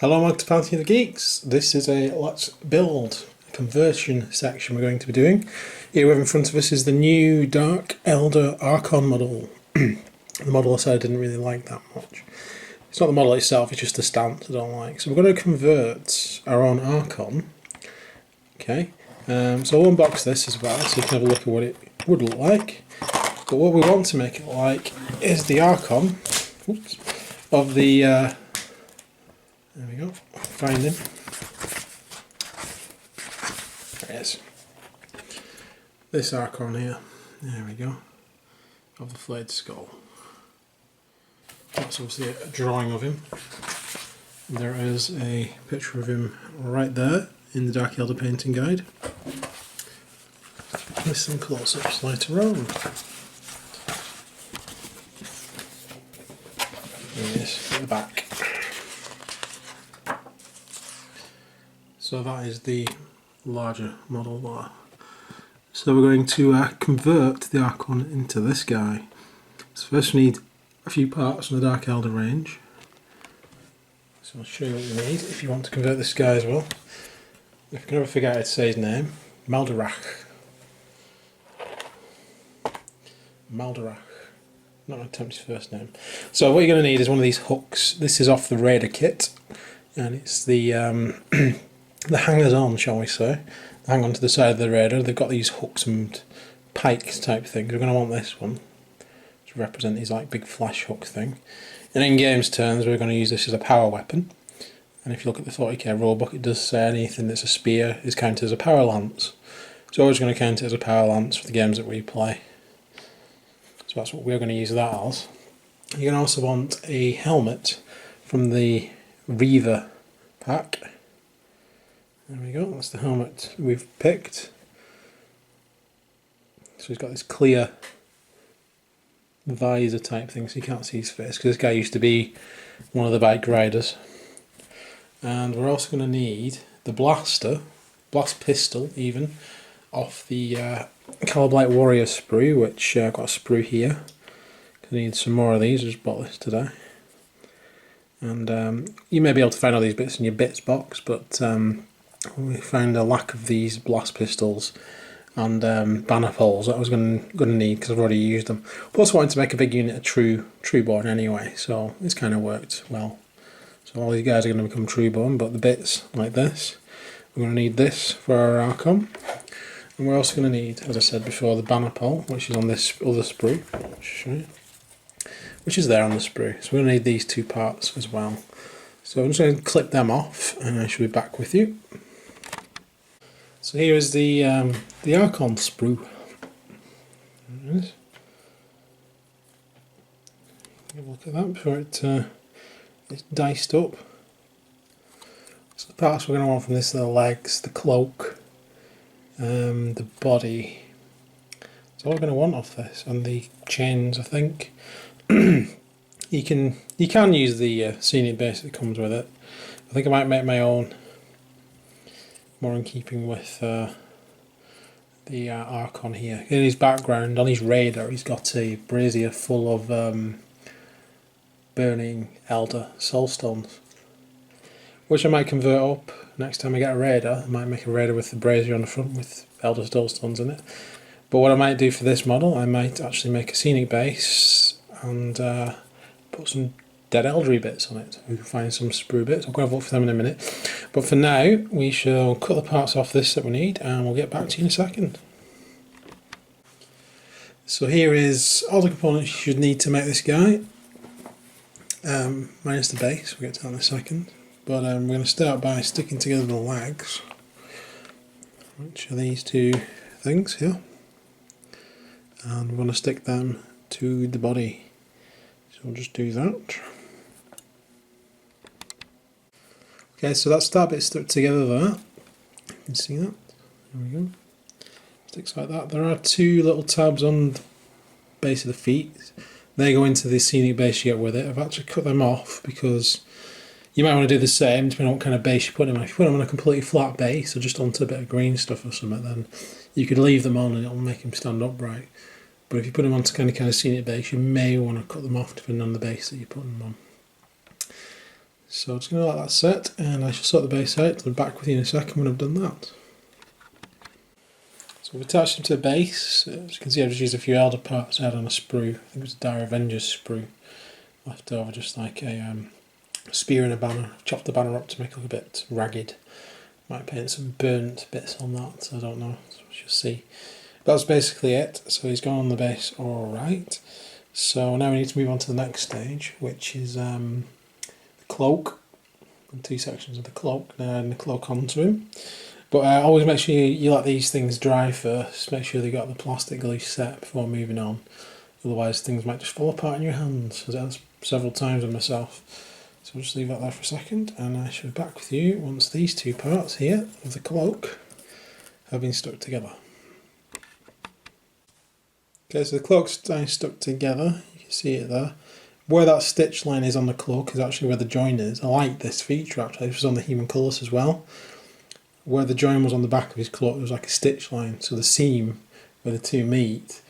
Hello, welcome to Party of the Geeks. This is a Let's Build conversion section we're going to be doing. Here we have in front of us is the new Dark Eldar Archon model. The model I said I didn't really like that much. It's not the model itself, it's just the stance I don't like. So we're going to convert our own Archon. Okay, so I'll unbox this as well so you can have a look at what it would look like. But what we want to make it like is the Archon of the there we go, find him. There he is. This Archon here, there we go, of the flayed skull. That's obviously a drawing of him. There is a picture of him right there in the Dark Eldar painting guide, with some close-ups later on. There he is at the back. So that is the larger model there. So we're going to convert the Archon into this guy. So first we need a few parts from the Dark Eldar range. So I'll show you what you need if you want to convert this guy as well. If you can ever figure out how to say his name, Malidrach. Malidrach. Not going to attempt his first name. So what you're going to need is one of these hooks. This is off the Raider kit, and it's the the hangers on, shall we say. They hang on to the side of the Raider. They've got these hooks and pikes type things. We're going to want this one to represent these like big flash hook thing. And in games terms, we're going to use this as a power weapon. And if you look at the 40k rulebook, it does say anything that's a spear is counted as a power lance. So we're just going to count it as a power lance for the games that we play. So that's what we're going to use that as. You're going to also want a helmet from the Reaver pack. There we go, that's the helmet we've picked. So he's got this clear visor type thing, so you can't see his face, because this guy used to be one of the bike riders. And we're also going to need the blast pistol even, off the Kabalite warrior sprue, which I've got a sprue here. I need some more of these, I just bought this today. And you may be able to find all these bits in your bits box, but we found a lack of these blast pistols and banner poles that I was going to need because I've already used them. I also wanted to make a big unit of trueborn anyway, so it's kind of worked well. So all these guys are going to become trueborn, but the bits like this, we're going to need this for our Archon. And we're also going to need, as I said before, the banner pole, which is on this other sprue, which is there on the sprue. So we're going to need these two parts as well. So I'm just going to clip them off and I shall be back with you. So here is the Archon sprue. There it is. Have a look at that before it's diced up. So the parts we're going to want from this are the legs, the cloak, the body. That's all we're going to want off this, and the chains, I think. You can use the scenic base that comes with it. I think I might make my own, more in keeping with the Archon here. In his background, on his radar, he's got a brazier full of burning Eldar soulstones, which I might convert up next time I get a radar. I might make a radar with the brazier on the front with Eldar soulstones in it. But what I might do for this model, I might actually make a scenic base and put some dead Eldar bits on it. We can find some sprue bits. I'll go have a look for them in a minute. But for now, we shall cut the parts off this that we need, and we'll get back to you in a second. So here is all the components you should need to make this guy, minus the base. We'll get to that in a second. But we're going to start by sticking together the legs, which are these two things here, and we're going to stick them to the body. So we'll just do that. Okay, so that's that bit stuck together there. You can see that. There we go. Sticks like that. There are two little tabs on the base of the feet. They go into the scenic base you get with it. I've actually cut them off because you might want to do the same depending on what kind of base you put them on. If you put them on a completely flat base or just onto a bit of green stuff or something, then you could leave them on and it'll make them stand upright. But if you put them onto kind of scenic base, you may want to cut them off depending on the base that you put them on. So I'm just going to let that set, and I shall sort the base out. I'll be back with you in a second when I've done that. So we've attached them to the base. As you can see, I've just used a few Eldar parts I had on a sprue. I think it was a avengers sprue left over, just like a spear and a banner. I've chopped the banner up to make it look a bit ragged. Might paint some burnt bits on that, I don't know, so we shall see. That's basically it. So he's gone on the base alright. So now we need to move on to the next stage, which is the cloak. And 2 sections of the cloak, now adding the cloak onto him. But always make sure you let these things dry first. Make sure they've got the plastic glue set before moving on. Otherwise things might just fall apart in your hands, as that's several times with myself. So I'll just leave that there for a second, and I shall be back with you once these 2 parts here of the cloak have been stuck together. Okay, so the cloak's now stuck together, you can see it there. Where that stitch line is on the cloak is actually where the join is. I like this feature actually, this was on the human colours as well. Where the join was on the back of his cloak, there was like a stitch line, so the seam where the 2 meet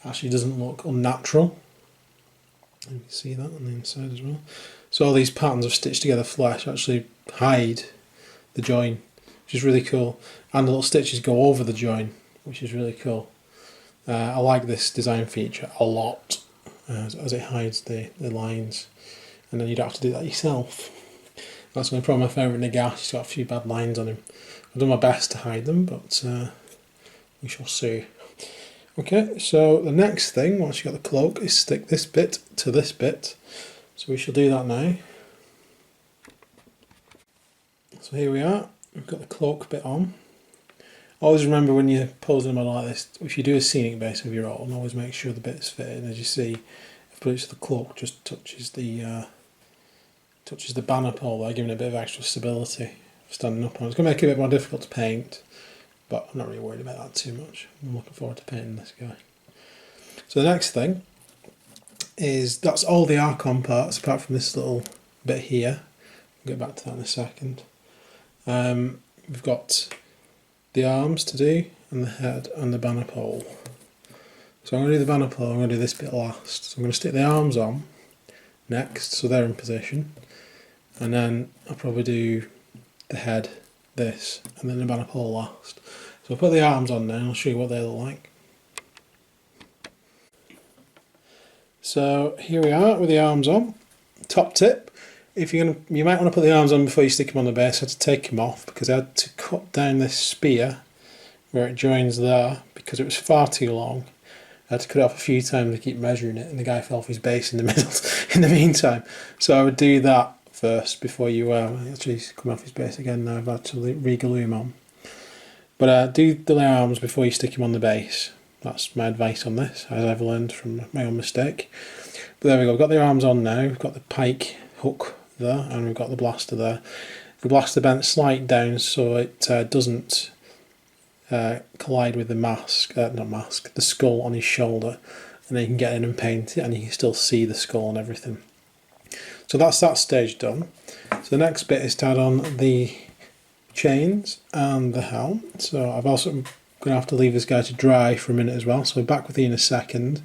actually doesn't look unnatural. You can see that on the inside as well. So all these patterns of stitched together flesh actually hide the join, which is really cool. And the little stitches go over the join, which is really cool. I like this design feature a lot, as it hides the lines. And then you don't have to do that yourself. That's probably my favourite Nagash. He's got a few bad lines on him. I've done my best to hide them, but we shall see. Okay, so the next thing, once you've got the cloak, is stick this bit to this bit. So we shall do that now. So here we are, we've got the cloak bit on. Always remember when you're posing a model like this, if you do a scenic base of your own, always make sure the bit's fitting. As you see, if I put it to the cloak, just touches the banner pole there, giving it a bit of extra stability for standing up on. It's going to make it a bit more difficult to paint, but I'm not really worried about that too much. I'm looking forward to painting this guy. So the next thing is, that's all the Archon parts apart from this little bit here. I'll get back to that in a second. We've got the arms to do, and the head, and the banner pole. So I'm going to do the banner pole, I'm going to do this bit last. So I'm going to stick the arms on next, so they're in position. And then I'll probably do the head, this, and then the banner pole last. So I'll put the arms on now and I'll show you what they look like. So here we are with the arms on. Top tip, you might want to put the arms on before you stick them on the base. I had to take them off because I had to cut down this spear where it joins there because it was far too long. I had to cut it off a few times to keep measuring it, and the guy fell off his base in the middle in the meantime. So I would do that first before you actually come off his base again. Now I've had to re-glue him on. But do the arms before you stick him on the base. That's my advice on this, as I've learned from my own mistake. But there we go, we've got the arms on now, we've got the pike hook there, and we've got the blaster there. The blaster bent slight down so it doesn't collide with the the skull on his shoulder, and then you can get in and paint it and you can still see the skull and everything. So that's that stage done. So the next bit is to add on the chains and the helm. So I've also going to have to leave this guy to dry for a minute as well, so we're back with you in a second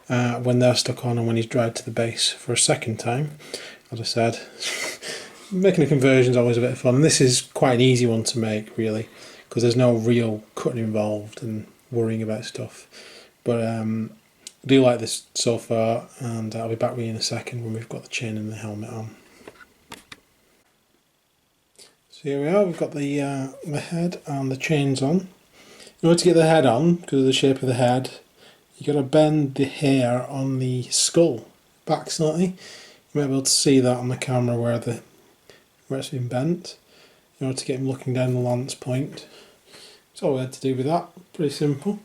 when they're stuck on and when he's dried to the base for a second time. As I said, making a conversion is always a bit of fun. This is quite an easy one to make, really, because there's no real cutting involved and worrying about stuff. But I do like this so far, and I'll be back with you in a second when we've got the chain and the helmet on. So here we are, we've got the head and the chains on. In order to get the head on, because of the shape of the head, you've got to bend the hair on the skull back slightly. You might be able to see that on the camera where it's been bent, in order to get him looking down the lance point. That's all we had to do with that, pretty simple.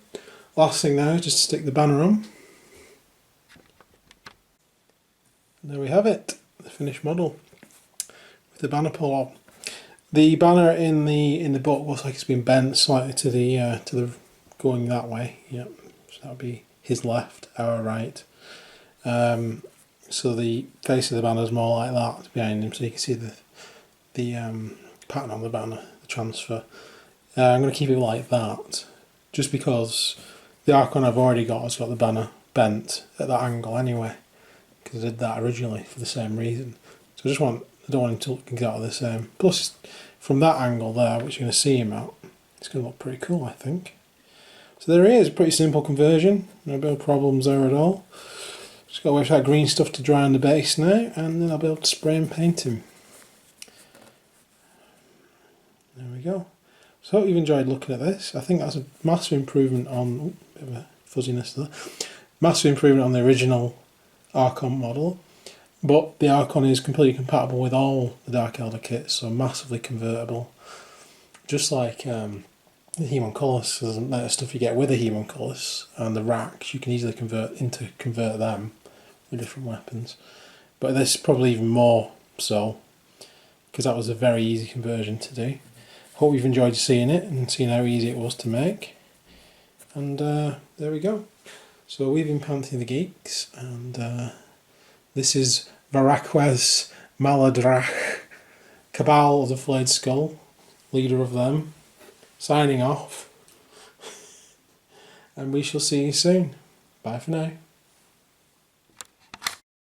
Last thing now is just to stick the banner on. And there we have it, the finished model with the banner pole on. The banner in the book looks like it's been bent slightly to the going that way. Yep, so that would be his left, our right. So the face of the banner is more like that behind him, so you can see the pattern on the banner, the transfer. I'm going to keep it like that, just because the Archon I've already got has got the banner bent at that angle anyway, because I did that originally for the same reason. So I just want I don't want him to look exactly the same. Plus, from that angle there, which you're going to see him at, it's going to look pretty cool, I think. So there he is, pretty simple conversion, no real problems there at all. Just got to wait for that green stuff to dry on the base now, and then I'll be able to spray and paint him. There we go. So I hope you've enjoyed looking at this. I think that's a massive improvement on, bit of a fuzziness there, massive improvement on the original Archon model. But the Archon is completely compatible with all the Dark Eldar kits, so massively convertible. Just like the Homunculus, the stuff you get with the Homunculus and the racks, you can easily convert them with different weapons. But this is probably even more so, because that was a very easy conversion to do. Hope you've enjoyed seeing it and seeing how easy it was to make. And there we go. So we've been Pantheon the Geeks, and this is Vraesque, Malidrach, Cabal of the Flayed Skull, leader of them, signing off. And we shall see you soon. Bye for now.